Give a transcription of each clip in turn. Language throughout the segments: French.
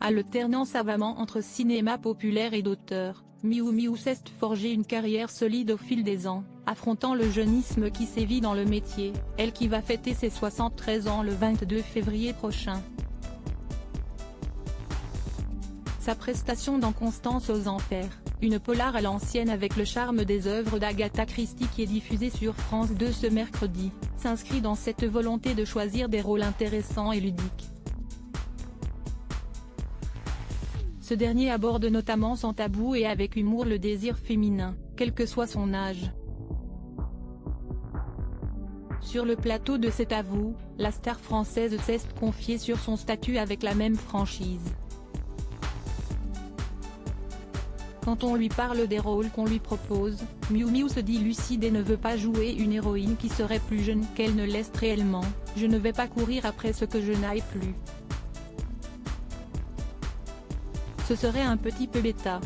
alternant savamment entre cinéma populaire et d'auteur, Miu Miu s'est forgé une carrière solide au fil des ans, affrontant le jeunisme qui sévit dans le métier, elle qui va fêter ses 73 ans le 22 février prochain. Sa prestation dans Constance aux Enfers, une polar à l'ancienne avec le charme des œuvres d'Agatha Christie qui est diffusée sur France 2 ce mercredi, s'inscrit dans cette volonté de choisir des rôles intéressants et ludiques. Ce dernier aborde notamment sans tabou et avec humour le désir féminin, quel que soit son âge. Sur le plateau de C'est à vous, la star française s'est confiée sur son statut avec la même franchise. Quand on lui parle des rôles qu'on lui propose, Miu Miu se dit lucide et ne veut pas jouer une héroïne qui serait plus jeune qu'elle ne l'est réellement. Je ne vais pas courir après ce que je n'aille plus. Ce serait un petit peu bêta.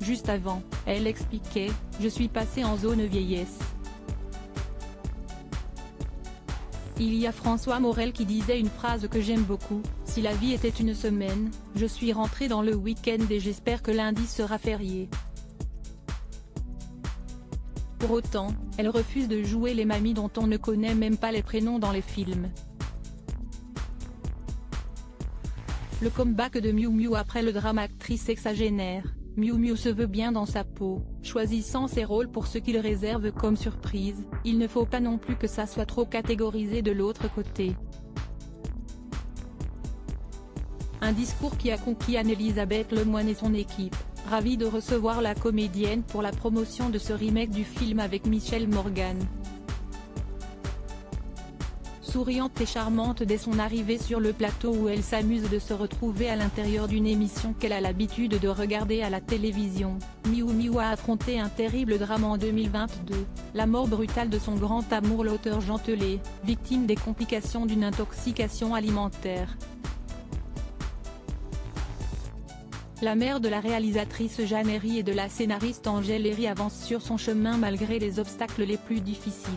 Juste avant, elle expliquait « Je suis passée en zone vieillesse ». Il y a François Morel qui disait une phrase que j'aime beaucoup, « Si la vie était une semaine, je suis rentrée dans le week-end et j'espère que lundi sera férié ». Pour autant, elle refuse de jouer les mamies dont on ne connaît même pas les prénoms dans les films. Le comeback de Miu Miu après le drame actrice sexagénaire, Miu Miu se veut bien dans sa peau, choisissant ses rôles pour ce qu'il réserve comme surprise, il ne faut pas non plus que ça soit trop catégorisé de l'autre côté. Un discours qui a conquis Anne-Elisabeth Lemoine et son équipe, ravie de recevoir la comédienne pour la promotion de ce remake du film avec Michel Morgan. Souriante et charmante dès son arrivée sur le plateau où elle s'amuse de se retrouver à l'intérieur d'une émission qu'elle a l'habitude de regarder à la télévision, Miu Miu a affronté un terrible drame en 2022, la mort brutale de son grand amour l'auteur Jean Telet, victime des complications d'une intoxication alimentaire. La mère de la réalisatrice Jeanne Herry et de la scénariste Angèle Herry avance sur son chemin malgré les obstacles les plus difficiles.